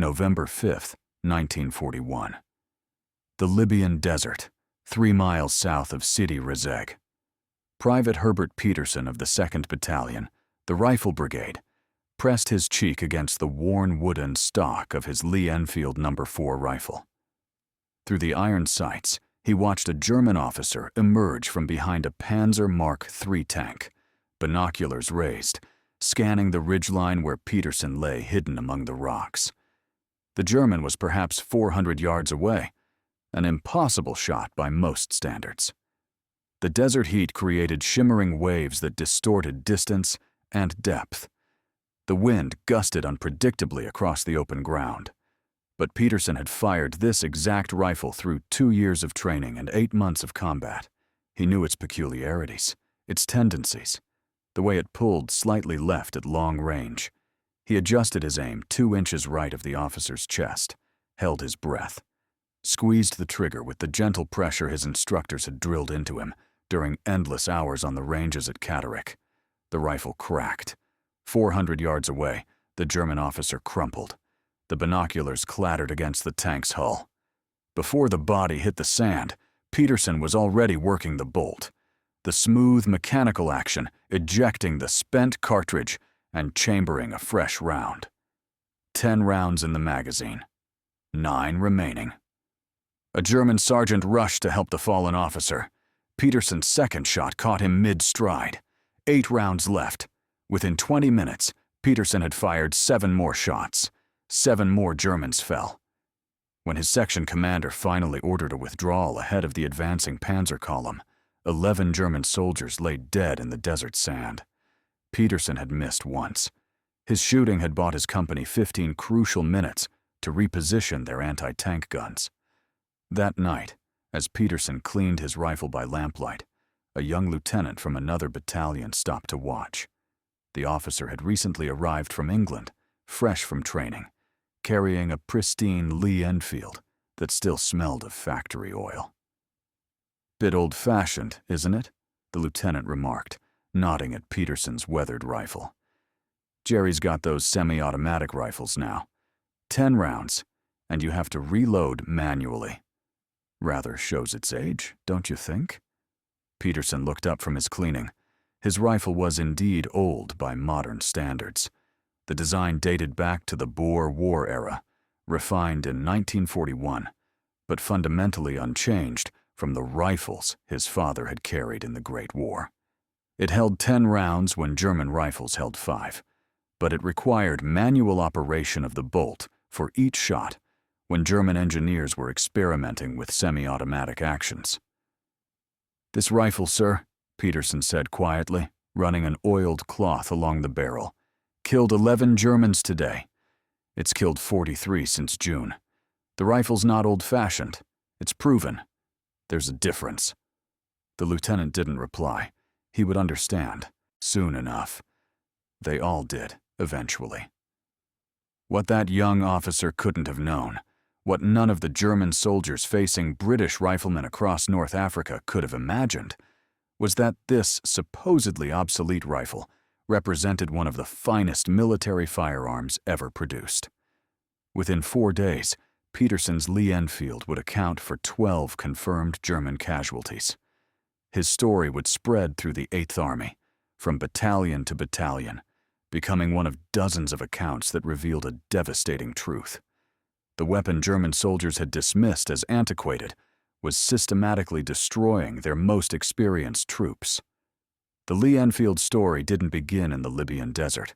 November 5, 1941. The Libyan Desert, 3 miles south of Sidi Rezeg. Private Herbert Peterson of the 2nd Battalion, the Rifle Brigade, pressed his cheek against the worn wooden stock of his Lee Enfield No. 4 rifle. Through the iron sights, he watched a German officer emerge from behind a Panzer Mark III tank, binoculars raised, scanning the ridgeline where Peterson lay hidden among the rocks. The German was perhaps 400 yards away, an impossible shot by most standards. The desert heat created shimmering waves that distorted distance and depth. The wind gusted unpredictably across the open ground. But Peterson had fired this exact rifle through 2 years of training and 8 months of combat. He knew its peculiarities, its tendencies, the way it pulled slightly left at long range. He adjusted his aim 2 inches right of the officer's chest, held his breath, squeezed the trigger with the gentle pressure his instructors had drilled into him during endless hours on the ranges at Catterick. The rifle cracked. 400 yards away, the German officer crumpled. The binoculars clattered against the tank's hull. Before the body hit the sand, Peterson was already working the bolt, the smooth mechanical action ejecting the spent cartridge and chambering a fresh round. 10 rounds in the magazine, 9 remaining. A German sergeant rushed to help the fallen officer. Peterson's second shot caught him mid-stride. 8 rounds left. Within 20 minutes, Peterson had fired 7 more shots. 7 more Germans fell. When his section commander finally ordered a withdrawal ahead of the advancing panzer column, 11 German soldiers lay dead in the desert sand. Peterson had missed once. His shooting had bought his company 15 crucial minutes to reposition their anti-tank guns. That night, as Peterson cleaned his rifle by lamplight, a young lieutenant from another battalion stopped to watch. The officer had recently arrived from England, fresh from training, carrying a pristine Lee Enfield that still smelled of factory oil. "Bit old-fashioned, isn't it?" the lieutenant remarked, nodding at Peterson's weathered rifle. "Jerry's got those semi-automatic rifles now. 10 rounds, and you have to reload manually. Rather shows its age, don't you think?" Peterson looked up from his cleaning. His rifle was indeed old by modern standards. The design dated back to the Boer War era, refined in 1941, but fundamentally unchanged from the rifles his father had carried in the Great War. It held 10 rounds when German rifles held 5, but it required manual operation of the bolt for each shot when German engineers were experimenting with semi-automatic actions. "This rifle, sir," Peterson said quietly, running an oiled cloth along the barrel, "killed 11 Germans today. It's killed 43 since June. The rifle's not old-fashioned. It's proven. There's a difference." The lieutenant didn't reply. He would understand, soon enough. They all did, eventually. What that young officer couldn't have known, what none of the German soldiers facing British riflemen across North Africa could have imagined, was that this supposedly obsolete rifle represented one of the finest military firearms ever produced. Within 4 days, Peterson's Lee Enfield would account for 12 confirmed German casualties. His story would spread through the 8th Army, from battalion to battalion, becoming one of dozens of accounts that revealed a devastating truth. The weapon German soldiers had dismissed as antiquated was systematically destroying their most experienced troops. The Lee Enfield story didn't begin in the Libyan desert.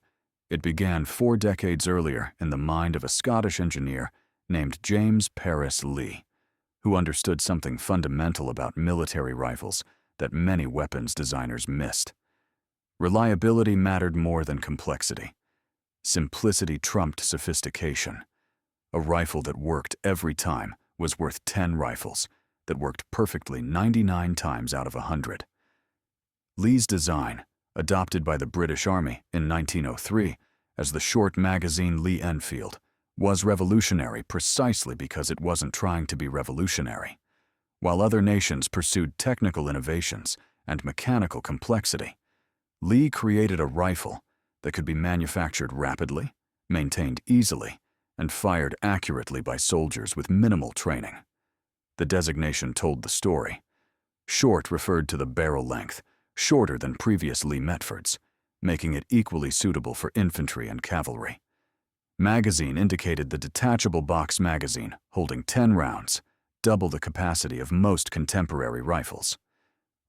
It began 4 decades earlier in the mind of a Scottish engineer named James Paris Lee, who understood something fundamental about military rifles that many weapons designers missed. Reliability mattered more than complexity. Simplicity trumped sophistication. A rifle that worked every time was worth 10 rifles that worked perfectly 99 times out of 100. Lee's design, adopted by the British Army in 1903 as the short magazine Lee Enfield, was revolutionary precisely because it wasn't trying to be revolutionary. While other nations pursued technical innovations and mechanical complexity, Lee created a rifle that could be manufactured rapidly, maintained easily, and fired accurately by soldiers with minimal training. The designation told the story. Short referred to the barrel length, shorter than previous Lee Metfords, making it equally suitable for infantry and cavalry. Magazine indicated the detachable box magazine, holding 10 rounds, double the capacity of most contemporary rifles.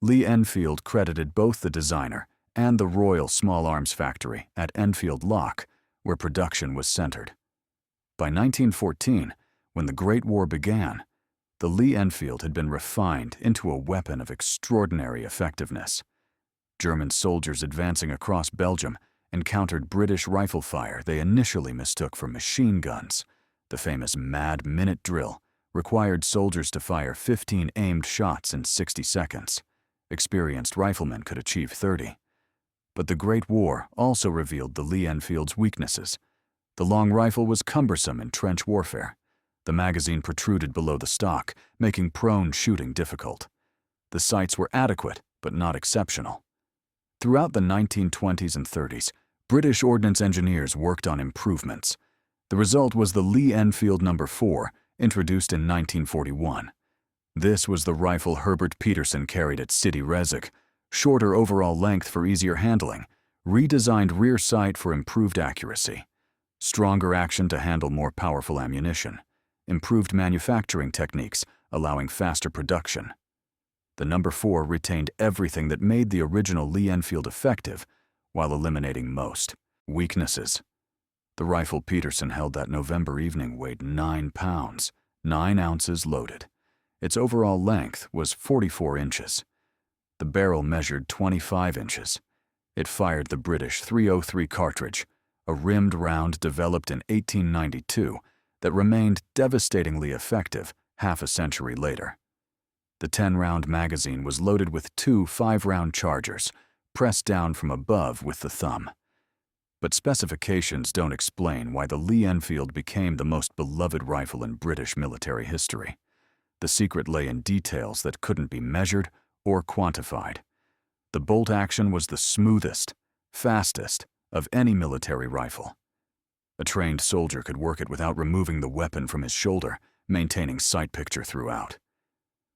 Lee Enfield credited both the designer and the Royal Small Arms Factory at Enfield Lock, where production was centered. By 1914, when the Great War began, the Lee Enfield had been refined into a weapon of extraordinary effectiveness. German soldiers advancing across Belgium encountered British rifle fire they initially mistook for machine guns. The famous Mad Minute drill required soldiers to fire 15 aimed shots in 60 seconds. Experienced riflemen could achieve 30. But the Great War also revealed the Lee Enfield's weaknesses. The long rifle was cumbersome in trench warfare. The magazine protruded below the stock, making prone shooting difficult. The sights were adequate, but not exceptional. Throughout the 1920s and 30s, British ordnance engineers worked on improvements. The result was the Lee Enfield No. 4, introduced in 1941. This was the rifle Herbert Peterson carried at Sidi Rezegh, shorter overall length for easier handling, redesigned rear sight for improved accuracy, stronger action to handle more powerful ammunition, improved manufacturing techniques allowing faster production. The No. 4 retained everything that made the original Lee Enfield effective while eliminating most weaknesses. The rifle Peterson held that November evening weighed 9 pounds, 9 ounces loaded. Its overall length was 44 inches. The barrel measured 25 inches. It fired the British .303 cartridge, a rimmed round developed in 1892 that remained devastatingly effective half a century later. The 10-round magazine was loaded with 2 5-round chargers, pressed down from above with the thumb. But specifications don't explain why the Lee Enfield became the most beloved rifle in British military history. The secret lay in details that couldn't be measured or quantified. The bolt action was the smoothest, fastest of any military rifle. A trained soldier could work it without removing the weapon from his shoulder, maintaining sight picture throughout.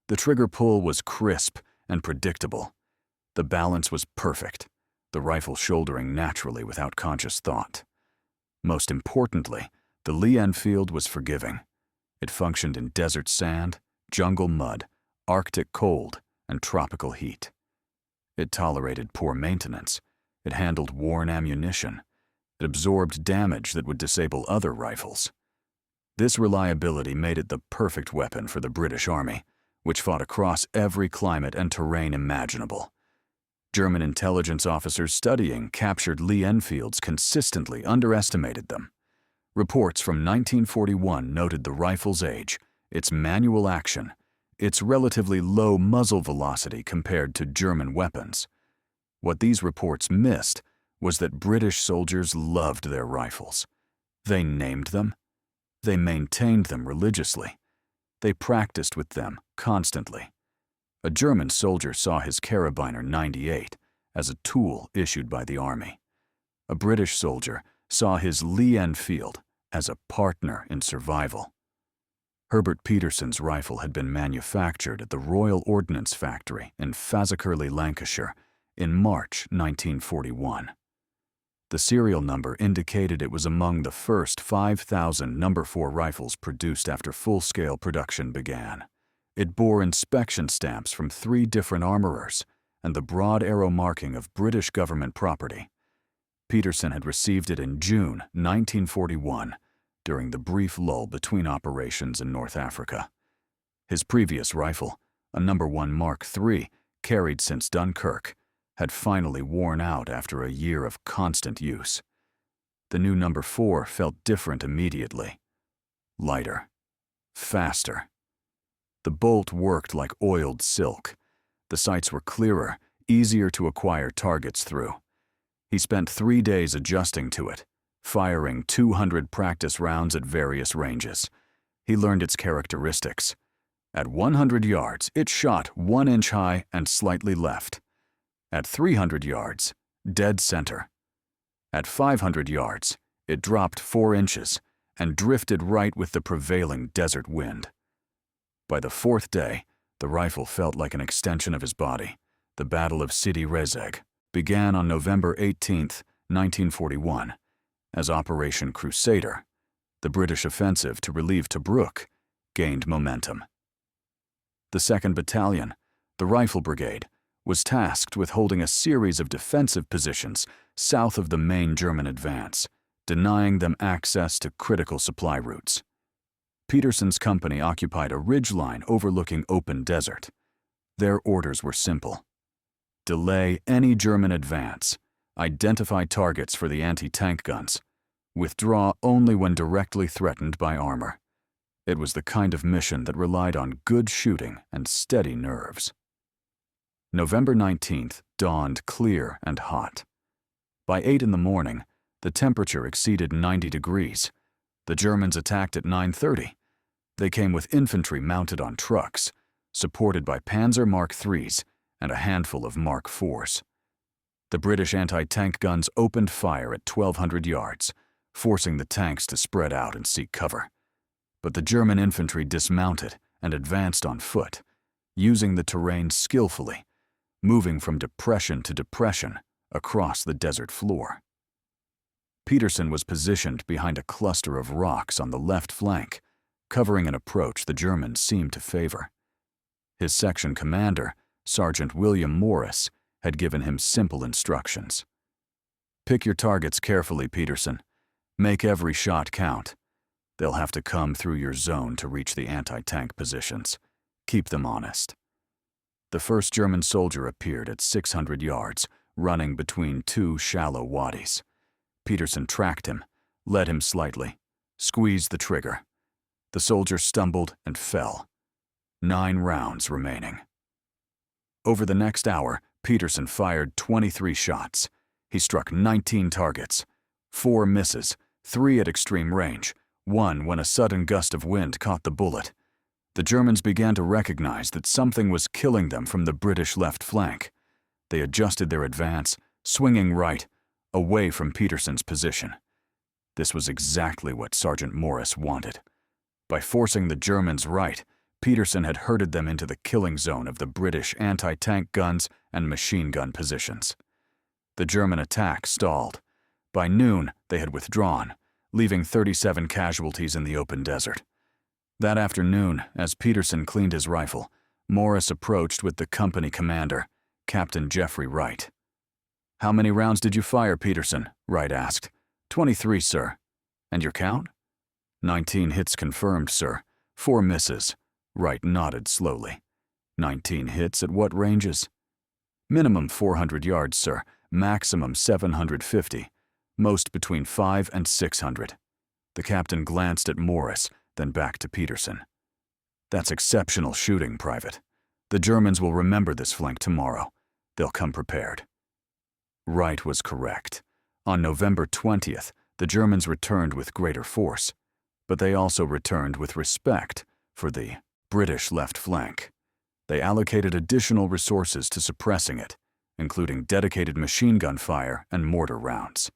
The trigger pull was crisp and predictable. The balance was perfect, the rifle shouldering naturally without conscious thought. Most importantly, the Lee Enfield was forgiving. It functioned in desert sand, jungle mud, Arctic cold, and tropical heat. It tolerated poor maintenance. It handled worn ammunition. It absorbed damage that would disable other rifles. This reliability made it the perfect weapon for the British Army, which fought across every climate and terrain imaginable. German intelligence officers studying captured Lee Enfields consistently underestimated them. Reports from 1941 noted the rifle's age, its manual action, its relatively low muzzle velocity compared to German weapons. What these reports missed was that British soldiers loved their rifles. They named them. They maintained them religiously. They practiced with them constantly. A German soldier saw his Carabiner 98 as a tool issued by the Army. A British soldier saw his Lee Enfield as a partner in survival. Herbert Peterson's rifle had been manufactured at the Royal Ordnance Factory in Fazakerley, Lancashire, in March 1941. The serial number indicated it was among the first 5,000 No. 4 rifles produced after full-scale production began. It bore inspection stamps from 3 different armorers and the broad arrow marking of British government property. Peterson had received it in June 1941, during the brief lull between operations in North Africa. His previous rifle, a No. 1 Mark III, carried since Dunkirk, had finally worn out after a year of constant use. The new No. 4 felt different immediately. Lighter. Faster. The bolt worked like oiled silk. The sights were clearer, easier to acquire targets through. He spent 3 days adjusting to it, firing 200 practice rounds at various ranges. He learned its characteristics. At 100 yards, it shot 1 inch high and slightly left. At 300 yards, dead center. At 500 yards, it dropped 4 inches, and drifted right with the prevailing desert wind. By the fourth day, the rifle felt like an extension of his body. The Battle of Sidi Rezegh began on November 18, 1941, as Operation Crusader. The British offensive to relieve Tobruk gained momentum. The 2nd Battalion, the Rifle Brigade, was tasked with holding a series of defensive positions south of the main German advance, denying them access to critical supply routes. Peterson's company occupied a ridgeline overlooking open desert. Their orders were simple: delay any German advance, identify targets for the anti-tank guns, withdraw only when directly threatened by armor. It was the kind of mission that relied on good shooting and steady nerves. November 19th dawned clear and hot. By 8 in the morning, the temperature exceeded 90 degrees. The Germans attacked at 9:30. They came with infantry mounted on trucks, supported by Panzer Mark IIIs and a handful of Mark IVs. The British anti-tank guns opened fire at 1,200 yards, forcing the tanks to spread out and seek cover. But the German infantry dismounted and advanced on foot, using the terrain skillfully, moving from depression to depression across the desert floor. Peterson was positioned behind a cluster of rocks on the left flank, covering an approach the Germans seemed to favor. His section commander, Sergeant William Morris, had given him simple instructions. "Pick your targets carefully, Peterson. Make every shot count. They'll have to come through your zone to reach the anti-tank positions. Keep them honest." The first German soldier appeared at 600 yards, running between two shallow wadis. Peterson tracked him, led him slightly, squeezed the trigger. The soldier stumbled and fell. 9 rounds remaining. Over the next hour, Peterson fired 23 shots. He struck 19 targets, 4 misses, 3 at extreme range, 1 when a sudden gust of wind caught the bullet. The Germans began to recognize that something was killing them from the British left flank. They adjusted their advance, swinging right, away from Peterson's position. This was exactly what Sergeant Morris wanted. By forcing the Germans right, Peterson had herded them into the killing zone of the British anti-tank guns and machine gun positions. The German attack stalled. By noon, they had withdrawn, leaving 37 casualties in the open desert. That afternoon, as Peterson cleaned his rifle, Morris approached with the company commander, Captain Jeffrey Wright. "How many rounds did you fire, Peterson?" Wright asked. 23, sir." "And your count?" 19 hits confirmed, sir. 4 misses." Wright nodded slowly. 19 hits at what ranges?" "Minimum 400 yards, sir. Maximum 750. Most between 5 and 600. The captain glanced at Morris, then back to Peterson. "That's exceptional shooting, Private. The Germans will remember this flank tomorrow. They'll come prepared." Wright was correct. On November 20th, the Germans returned with greater force, but they also returned with respect for the British left flank. They allocated additional resources to suppressing it, including dedicated machine gun fire and mortar rounds.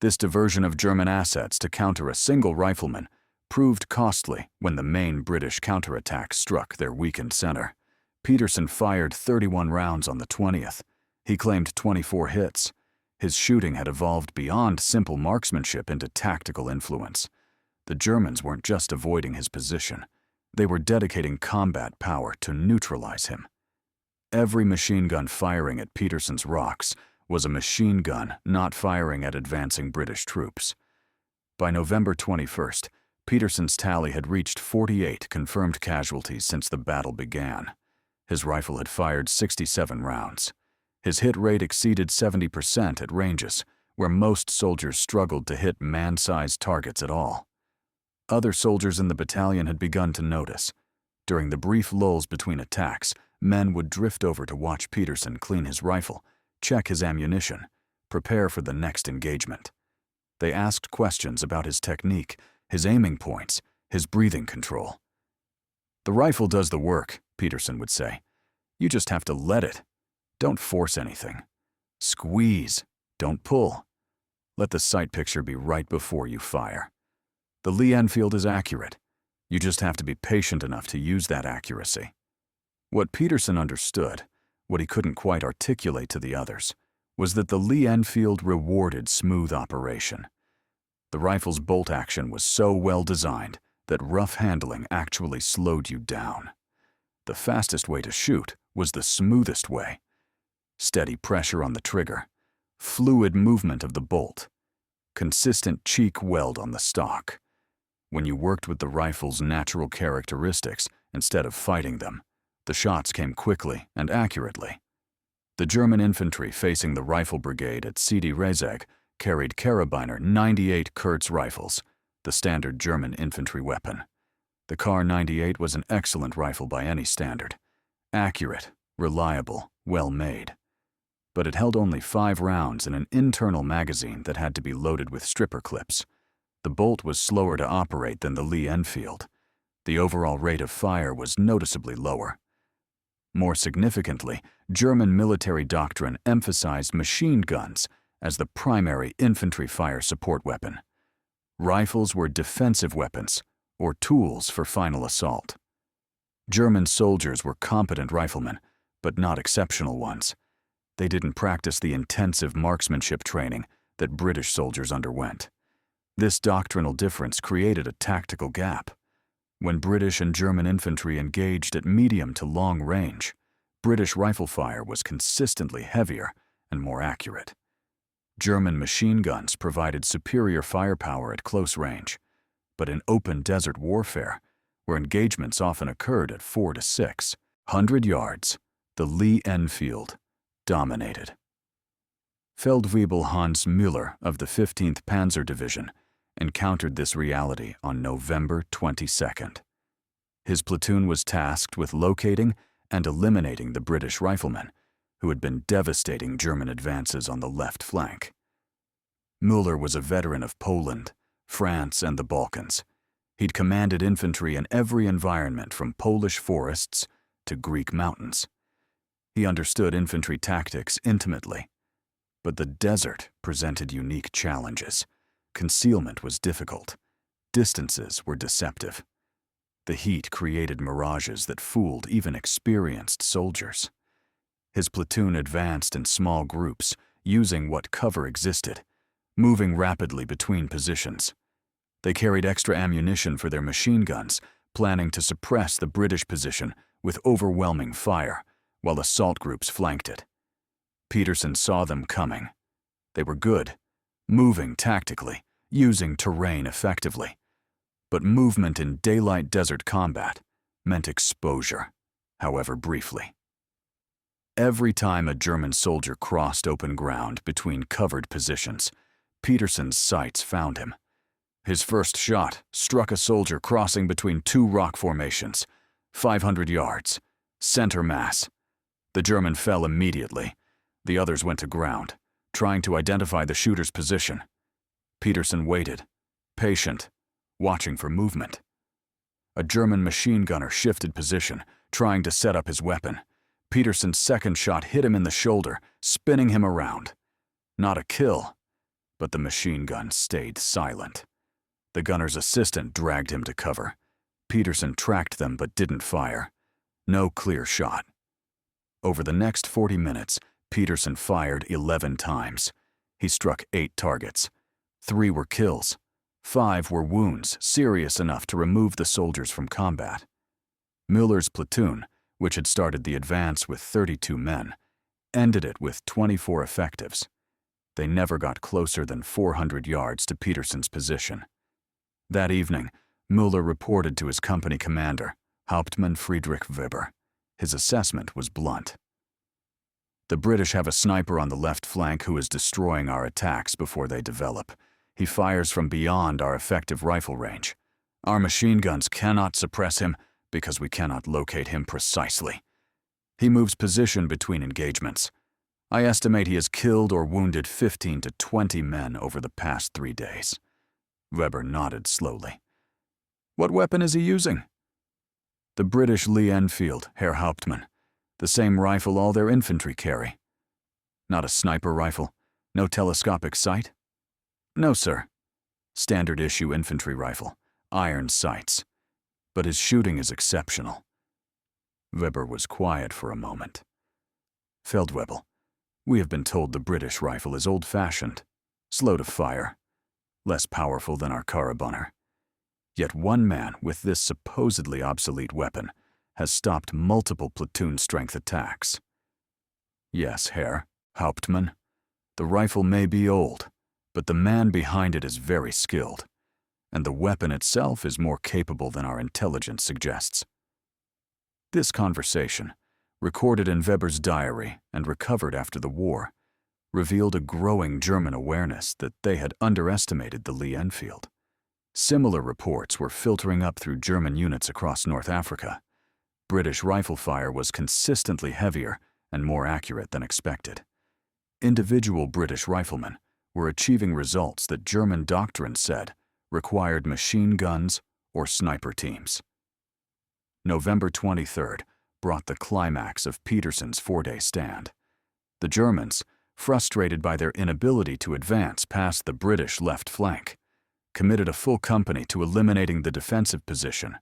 This diversion of German assets to counter a single rifleman proved costly when the main British counterattack struck their weakened center. Peterson fired 31 rounds on the 20th. He claimed 24 hits. His shooting had evolved beyond simple marksmanship into tactical influence. The Germans weren't just avoiding his position. They were dedicating combat power to neutralize him. Every machine gun firing at Peterson's rocks was a machine gun not firing at advancing British troops. By November 21st, Peterson's tally had reached 48 confirmed casualties since the battle began. His rifle had fired 67 rounds. His hit rate exceeded 70% at ranges, where most soldiers struggled to hit man-sized targets at all. Other soldiers in the battalion had begun to notice. During the brief lulls between attacks, men would drift over to watch Peterson clean his rifle, check his ammunition, prepare for the next engagement. They asked questions about his technique, his aiming points, his breathing control. "The rifle does the work," Peterson would say. "You just have to let it. Don't force anything. Squeeze, don't pull. Let the sight picture be right before you fire. The Lee Enfield is accurate. You just have to be patient enough to use that accuracy. What Peterson understood, what he couldn't quite articulate to the others, was that the Lee Enfield rewarded smooth operation. The rifle's bolt action was so well designed that rough handling actually slowed you down. The fastest way to shoot was the smoothest way. Steady pressure on the trigger, fluid movement of the bolt, consistent cheek weld on the stock. When you worked with the rifle's natural characteristics instead of fighting them, the shots came quickly and accurately. The German infantry facing the rifle brigade at Sidi Rezeg carried Karabiner 98 Kurz rifles, the standard German infantry weapon. The Kar 98 was an excellent rifle by any standard. Accurate, reliable, well made. But it held only 5 rounds in an internal magazine that had to be loaded with stripper clips. The bolt was slower to operate than the Lee Enfield. The overall rate of fire was noticeably lower. More significantly, German military doctrine emphasized machine guns as the primary infantry fire support weapon. Rifles were defensive weapons, or tools for final assault. German soldiers were competent riflemen, but not exceptional ones. They didn't practice the intensive marksmanship training that British soldiers underwent. This doctrinal difference created a tactical gap. When British and German infantry engaged at medium to long range, British rifle fire was consistently heavier and more accurate. German machine guns provided superior firepower at close range, but in open desert warfare, where engagements often occurred at 4 to 600 yards, the Lee Enfield dominated. Feldwebel Hans Müller of the 15th Panzer Division encountered this reality on November 22nd. His platoon was tasked with locating and eliminating the British riflemen, who had been devastating German advances on the left flank. Müller was a veteran of Poland, France, and the Balkans. He'd commanded infantry in every environment from Polish forests to Greek mountains. He understood infantry tactics intimately. But the desert presented unique challenges. Concealment was difficult. Distances were deceptive. The heat created mirages that fooled even experienced soldiers. His platoon advanced in small groups, using what cover existed, moving rapidly between positions. They carried extra ammunition for their machine guns, planning to suppress the British position with overwhelming fire, while assault groups flanked it. Peterson saw them coming. They were good, moving tactically, using terrain effectively. But movement in daylight desert combat meant exposure, however briefly. Every time a German soldier crossed open ground between covered positions, Peterson's sights found him. His first shot struck a soldier crossing between 2 rock formations, 500 yards, center mass. The German fell immediately. The others went to ground, trying to identify the shooter's position. Peterson waited, patient, watching for movement. A German machine gunner shifted position, trying to set up his weapon. Peterson's second shot hit him in the shoulder, spinning him around. Not a kill, but the machine gun stayed silent. The gunner's assistant dragged him to cover. Peterson tracked them but didn't fire. No clear shot. Over the next 40 minutes, Peterson fired 11 times. He struck 8 targets. 3 were kills. 5 were wounds, serious enough to remove the soldiers from combat. Müller's platoon, which had started the advance with 32 men, ended it with 24 effectives. They never got closer than 400 yards to Peterson's position. That evening, Müller reported to his company commander, Hauptmann Friedrich Weber. His assessment was blunt. The British have a sniper on the left flank who is destroying our attacks before they develop. He fires from beyond our effective rifle range. Our machine guns cannot suppress him because we cannot locate him precisely. He moves position between engagements. I estimate he has killed or wounded 15 to 20 men over the past 3 days. Weber nodded slowly. What weapon is he using? The British Lee Enfield, Herr Hauptmann. The same rifle all their infantry carry. Not a sniper rifle? No telescopic sight? No, sir. Standard issue infantry rifle. iron sights, but his shooting is exceptional. Weber was quiet for a moment. Feldwebel, we have been told the British rifle is old-fashioned, slow to fire, less powerful than our Karabunner. Yet one man with this supposedly obsolete weapon has stopped multiple platoon-strength attacks. Yes, Herr Hauptmann, the rifle may be old, but the man behind it is very skilled, and the weapon itself is more capable than our intelligence suggests. This conversation, recorded in Weber's diary and recovered after the war, revealed a growing German awareness that they had underestimated the Lee Enfield. Similar reports were filtering up through German units across North Africa. British rifle fire was consistently heavier and more accurate than expected. Individual British riflemen were achieving results that German doctrine said required machine guns or sniper teams. November 23rd brought the climax of Peterson's four-day stand. The Germans, frustrated by their inability to advance past the British left flank, committed a full company to eliminating the defensive position.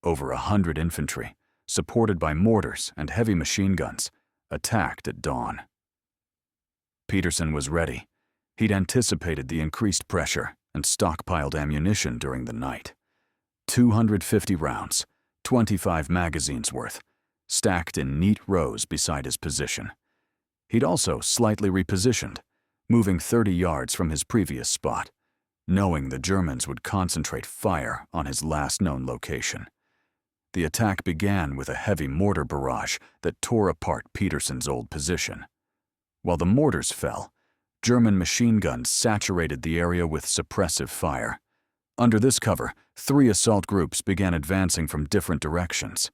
Over 100 infantry, supported by mortars and heavy machine guns, attacked at dawn. Peterson was ready. He'd anticipated the increased pressure and stockpiled ammunition during the night. 250 rounds, 25 magazines worth, stacked in neat rows beside his position. He'd also slightly repositioned, moving 30 yards from his previous spot, knowing the Germans would concentrate fire on his last known location. The attack began with a heavy mortar barrage that tore apart Peterson's old position. While the mortars fell, German machine guns saturated the area with suppressive fire. Under this cover, 3 assault groups began advancing from different directions.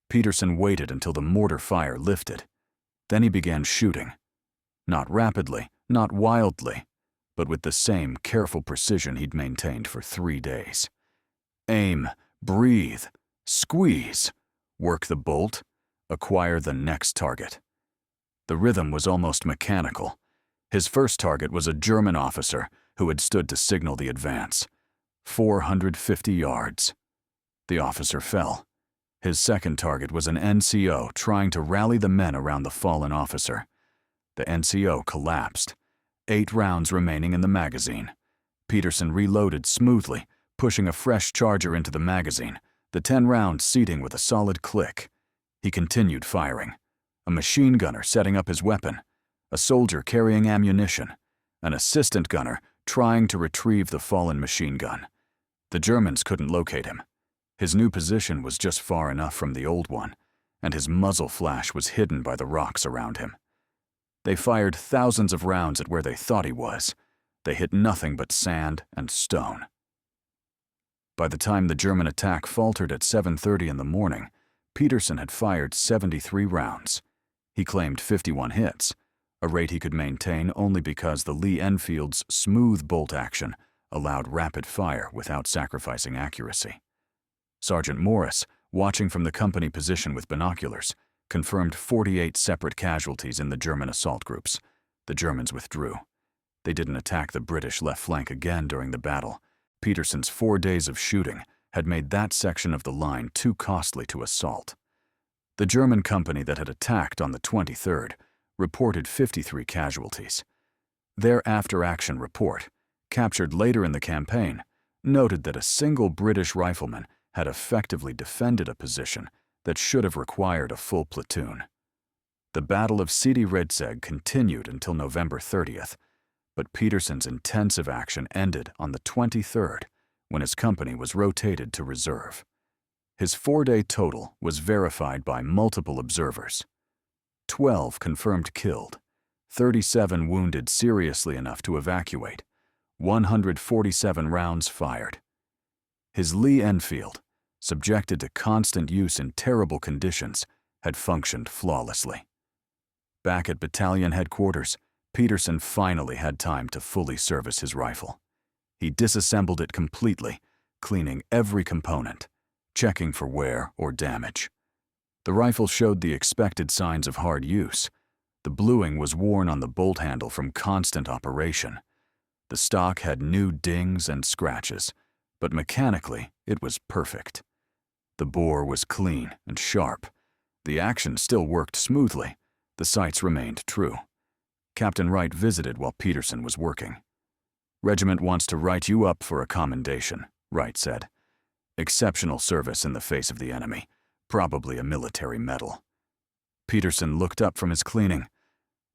Peterson waited until the mortar fire lifted. Then he began shooting. Not rapidly, not wildly, but with the same careful precision he'd maintained for 3 days. Aim, breathe, squeeze, work the bolt, acquire the next target. The rhythm was almost mechanical. His first target was a German officer who had stood to signal the advance. 450 yards. The officer fell. His second target was an NCO trying to rally the men around the fallen officer. The NCO collapsed. 8 rounds remaining in the magazine. Peterson reloaded smoothly, pushing a fresh charger into the magazine, the 10 rounds seating with a solid click. He continued firing. A machine gunner setting up his weapon, a soldier carrying ammunition, an assistant gunner trying to retrieve the fallen machine gun. The Germans couldn't locate him. His new position was just far enough from the old one, and his muzzle flash was hidden by the rocks around him. They fired thousands of rounds at where they thought he was. They hit nothing but sand and stone. By the time the German attack faltered at 7:30 in the morning, Peterson had fired 73 rounds. He claimed 51 hits, a rate he could maintain only because the Lee Enfield's smooth bolt action allowed rapid fire without sacrificing accuracy. Sergeant Morris, watching from the company position with binoculars, confirmed 48 separate casualties in the German assault groups. The Germans withdrew. They didn't attack the British left flank again during the battle. Peterson's 4 days of shooting had made that section of the line too costly to assault. The German company that had attacked on the 23rd reported 53 casualties. Their after-action report, captured later in the campaign, noted that a single British rifleman had effectively defended a position that should have required a full platoon. The Battle of Sidi Rezegh continued until November 30th, but Peterson's intensive action ended on the 23rd when his company was rotated to reserve. His 4-day total was verified by multiple observers. 12 confirmed killed, 37 wounded seriously enough to evacuate, 147 rounds fired. His Lee Enfield, subjected to constant use in terrible conditions, had functioned flawlessly. Back at battalion headquarters, Peterson finally had time to fully service his rifle. He disassembled it completely, cleaning every component, checking for wear or damage. The rifle showed the expected signs of hard use. The bluing was worn on the bolt handle from constant operation. The stock had new dings and scratches, but mechanically it was perfect. The bore was clean and sharp. The action still worked smoothly. The sights remained true. Captain Wright visited while Peterson was working. "Regiment wants to write you up for a commendation," Wright said. "Exceptional service in the face of the enemy, probably a military medal." Peterson looked up from his cleaning.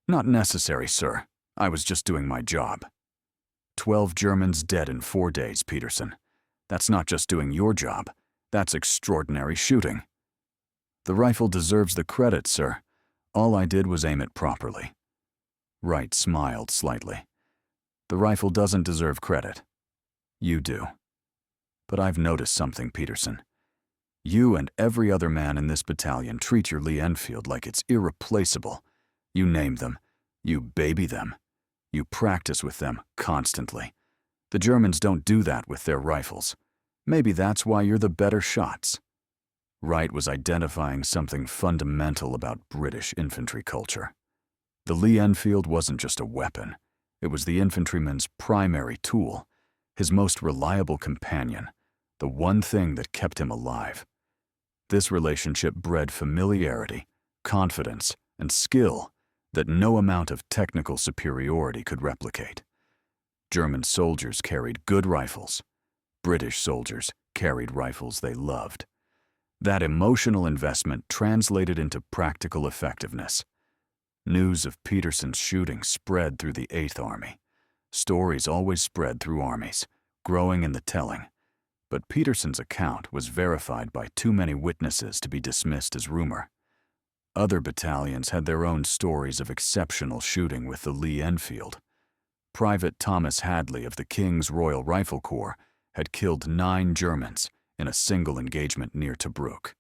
"Not necessary, sir. I was just doing my job." 12 Germans dead in 4 days, Peterson. That's not just doing your job. That's extraordinary shooting. "The rifle deserves the credit, sir. All I did was aim it properly." Wright smiled slightly. "The rifle doesn't deserve credit. You do. But I've noticed something, Peterson. You and every other man in this battalion treat your Lee Enfield like it's irreplaceable. You name them. You baby them. You practice with them constantly. The Germans don't do that with their rifles. Maybe that's why you're the better shots." Wright was identifying something fundamental about British infantry culture. The Lee Enfield wasn't just a weapon. It was the infantryman's primary tool, his most reliable companion, the one thing that kept him alive. This relationship bred familiarity, confidence, and skill that no amount of technical superiority could replicate. German soldiers carried good rifles. British soldiers carried rifles they loved. That emotional investment translated into practical effectiveness. News of Peterson's shooting spread through the 8th Army. Stories always spread through armies, growing in the telling. But Peterson's account was verified by too many witnesses to be dismissed as rumor. Other battalions had their own stories of exceptional shooting with the Lee Enfield. Private Thomas Hadley of the King's Royal Rifle Corps had killed 9 Germans in a single engagement near Tobruk.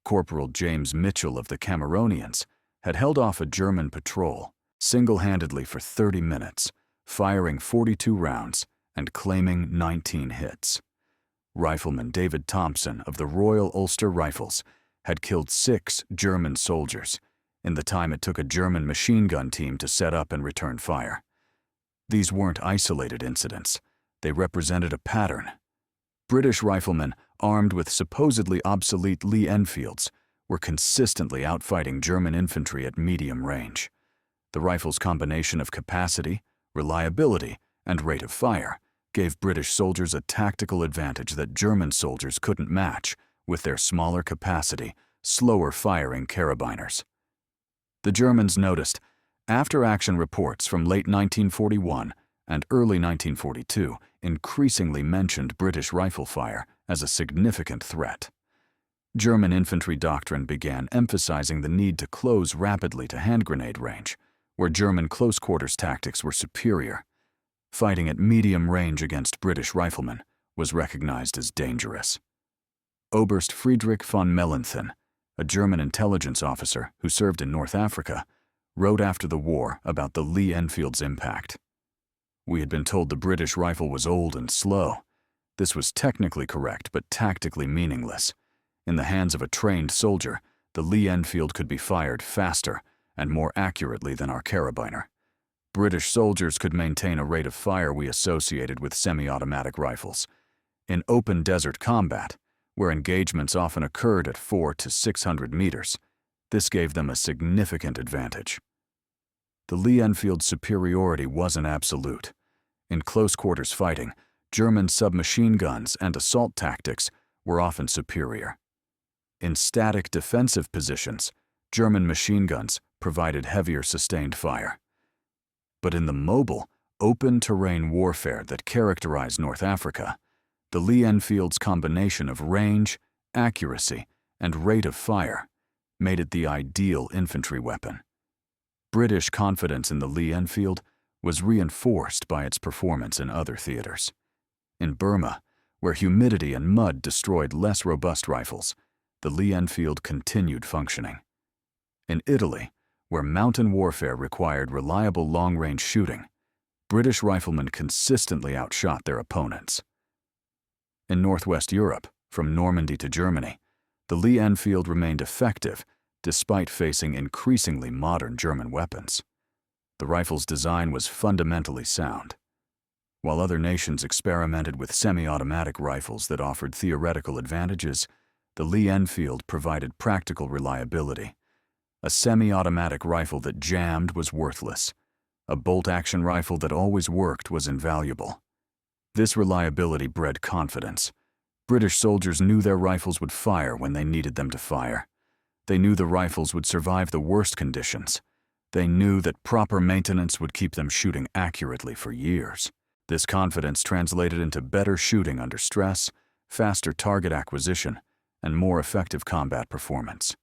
Corporal James Mitchell of the Cameronians had held off a German patrol single-handedly for 30 minutes, firing 42 rounds and claiming 19 hits. Rifleman David Thompson of the Royal Ulster Rifles had killed 6 German soldiers in the time it took a German machine gun team to set up and return fire. These weren't isolated incidents. They represented a pattern. British riflemen, armed with supposedly obsolete Lee Enfields, were consistently outfighting German infantry at medium range. The rifle's combination of capacity, reliability, and rate of fire gave British soldiers a tactical advantage that German soldiers couldn't match with their smaller capacity, slower-firing carabiners. The Germans noticed, after-action reports from late 1941 and early 1942 increasingly mentioned British rifle fire as a significant threat. German infantry doctrine began emphasizing the need to close rapidly to hand grenade range, where German close-quarters tactics were superior. Fighting at medium range against British riflemen was recognized as dangerous. Oberst Friedrich von Mellenthin, a German intelligence officer who served in North Africa, wrote after the war about the Lee Enfield's impact. "We had been told the British rifle was old and slow. This was technically correct, but tactically meaningless. In the hands of a trained soldier, the Lee Enfield could be fired faster and more accurately than our carabiner. British soldiers could maintain a rate of fire we associated with semi-automatic rifles. In open desert combat, where engagements often occurred at 400 to 600 meters, this gave them a significant advantage." The Lee Enfield's superiority wasn't absolute. In close-quarters fighting, German submachine guns and assault tactics were often superior. In static defensive positions, German machine guns provided heavier sustained fire. But in the mobile, open-terrain warfare that characterized North Africa, the Lee Enfield's combination of range, accuracy, and rate of fire made it the ideal infantry weapon. British confidence in the Lee Enfield was reinforced by its performance in other theaters. In Burma, where humidity and mud destroyed less robust rifles, the Lee Enfield continued functioning. In Italy, where mountain warfare required reliable long-range shooting, British riflemen consistently outshot their opponents. In Northwest Europe, from Normandy to Germany, the Lee Enfield remained effective despite facing increasingly modern German weapons. The rifle's design was fundamentally sound. While other nations experimented with semi-automatic rifles that offered theoretical advantages, the Lee Enfield provided practical reliability. A semi-automatic rifle that jammed was worthless. A bolt-action rifle that always worked was invaluable. This reliability bred confidence. British soldiers knew their rifles would fire when they needed them to fire. They knew the rifles would survive the worst conditions. They knew that proper maintenance would keep them shooting accurately for years. This confidence translated into better shooting under stress, faster target acquisition, and more effective combat performance.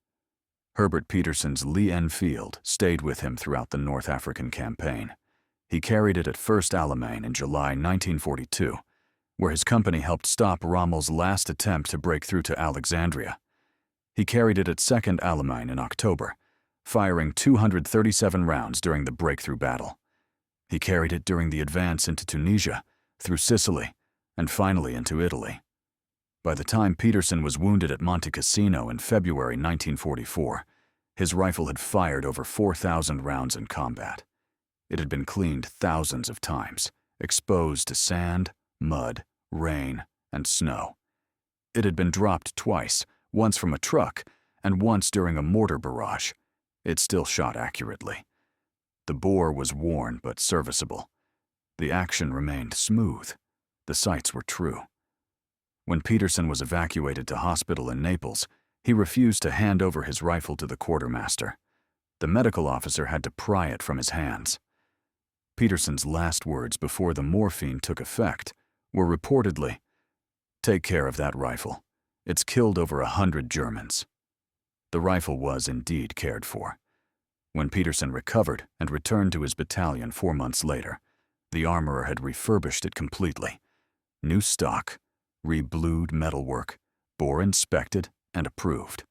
Herbert Peterson's Lee Enfield stayed with him throughout the North African campaign. He carried it at First Alamein in July 1942, where his company helped stop Rommel's last attempt to break through to Alexandria. He carried it at Second Alamein in October, firing 237 rounds during the breakthrough battle. He carried it during the advance into Tunisia, through Sicily, and finally into Italy. By the time Peterson was wounded at Monte Cassino in February 1944, his rifle had fired over 4,000 rounds in combat. It had been cleaned thousands of times, exposed to sand, mud, rain, and snow. It had been dropped twice, once from a truck and once during a mortar barrage. It still shot accurately. The bore was worn but serviceable. The action remained smooth. The sights were true. When Peterson was evacuated to hospital in Naples, he refused to hand over his rifle to the quartermaster. The medical officer had to pry it from his hands. Peterson's last words before the morphine took effect were reportedly, "Take care of that rifle. It's killed over 100 Germans." The rifle was indeed cared for. When Peterson recovered and returned to his battalion 4 months later, the armorer had refurbished it completely. New stock, re-blued metalwork, bore inspected and approved.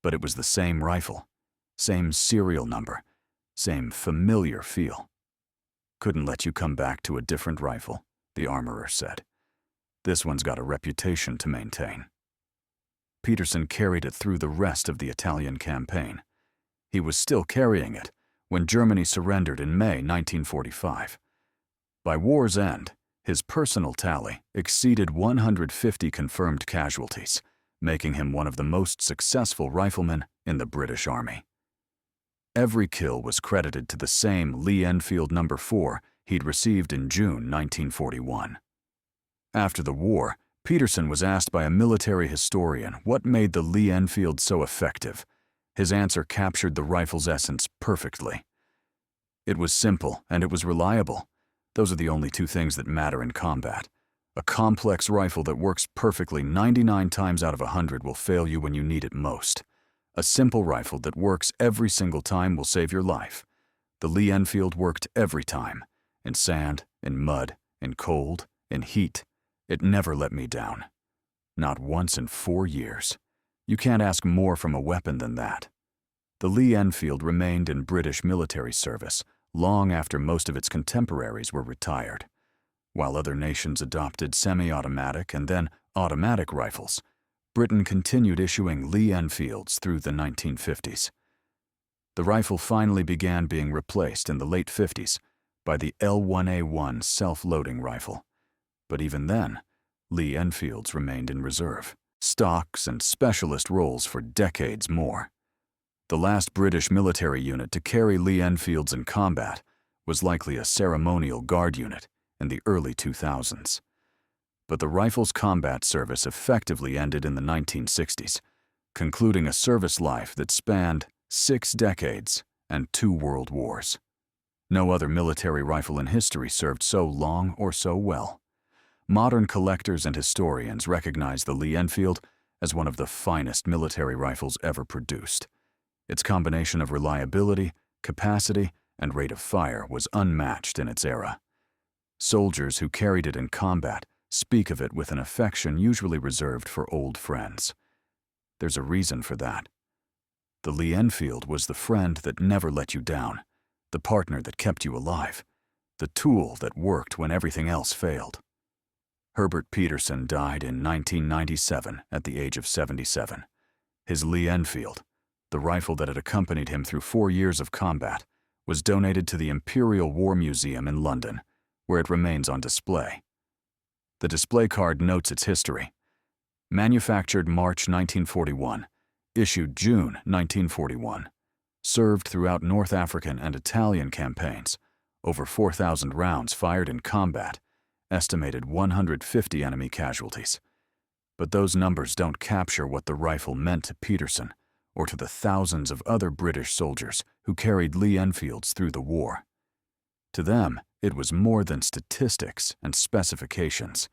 But it was the same rifle, same serial number, same familiar feel. "Couldn't let you come back to a different rifle," the armorer said. "This one's got a reputation to maintain." Peterson carried it through the rest of the Italian campaign. He was still carrying it when Germany surrendered in May 1945. By war's end, his personal tally exceeded 150 confirmed casualties, making him one of the most successful riflemen in the British Army. Every kill was credited to the same Lee Enfield No. 4 he'd received in June 1941. After the war, Peterson was asked by a military historian what made the Lee Enfield so effective. His answer captured the rifle's essence perfectly. It was simple and it was reliable. Those are the only two things that matter in combat. A complex rifle that works perfectly 99 times out of 100 will fail you when you need it most. A simple rifle that works every single time will save your life. The Lee Enfield worked every time. In sand, in mud, in cold, in heat. It never let me down. Not once in 4 years. You can't ask more from a weapon than that. The Lee Enfield remained in British military service long after most of its contemporaries were retired. While other nations adopted semi-automatic and then automatic rifles, Britain continued issuing Lee Enfields through the 1950s. The rifle finally began being replaced in the late 50s by the L1A1 self-loading rifle. But even then, Lee Enfields remained in reserve, stocks and specialist roles for decades more. The last British military unit to carry Lee Enfields in combat was likely a ceremonial guard unit in the early 2000s. But the rifle's combat service effectively ended in the 1960s, concluding a service life that spanned 6 decades and 2 world wars. No other military rifle in history served so long or so well. Modern collectors and historians recognize the Lee Enfield as one of the finest military rifles ever produced. Its combination of reliability, capacity, and rate of fire was unmatched in its era. Soldiers who carried it in combat speak of it with an affection usually reserved for old friends. There's a reason for that. The Lee Enfield was the friend that never let you down, the partner that kept you alive, the tool that worked when everything else failed. Herbert Peterson died in 1997 at the age of 77. His Lee Enfield, the rifle that had accompanied him through 4 years of combat, was donated to the Imperial War Museum in London, where it remains on display. The display card notes its history. Manufactured March 1941, issued June 1941, served throughout North African and Italian campaigns, over 4,000 rounds fired in combat, estimated 150 enemy casualties. But those numbers don't capture what the rifle meant to Peterson or to the thousands of other British soldiers who carried Lee Enfields through the war. To them, it was more than statistics and specifications.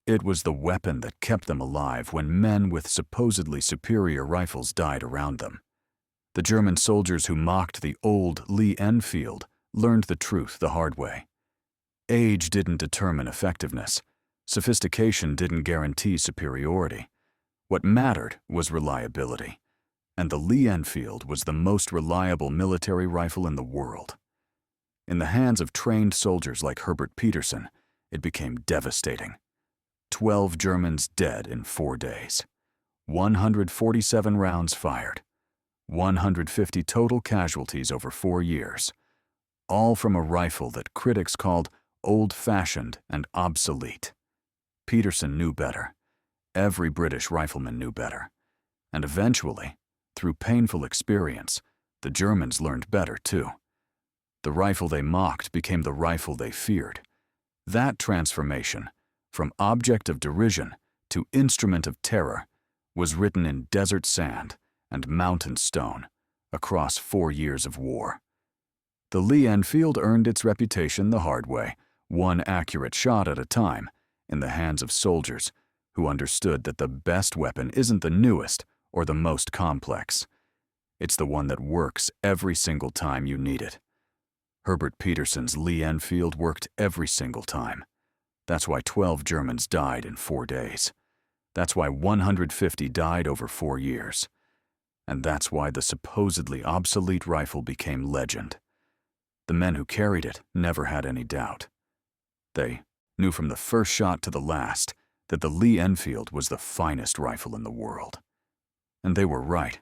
It was the weapon that kept them alive when men with supposedly superior rifles died around them. The German soldiers who mocked the old Lee Enfield learned the truth the hard way. Age didn't determine effectiveness. Sophistication didn't guarantee superiority. What mattered was reliability, and the Lee Enfield was the most reliable military rifle in the world. In the hands of trained soldiers like Herbert Peterson, it became devastating. 12 Germans dead in 4 days, 147 rounds fired, 150 total casualties over 4 years, all from a rifle that critics called old-fashioned and obsolete. Peterson knew better. Every British rifleman knew better. And eventually, through painful experience, the Germans learned better too. The rifle they mocked became the rifle they feared. That transformation, from object of derision to instrument of terror, was written in desert sand and mountain stone across 4 years of war. The Lee Enfield earned its reputation the hard way, one accurate shot at a time, in the hands of soldiers who understood that the best weapon isn't the newest or the most complex. It's the one that works every single time you need it. Herbert Peterson's Lee Enfield worked every single time. That's why 12 Germans died in 4 days. That's why 150 died over 4 years. And that's why the supposedly obsolete rifle became legend. The men who carried it never had any doubt. They knew from the first shot to the last that the Lee Enfield was the finest rifle in the world. And they were right.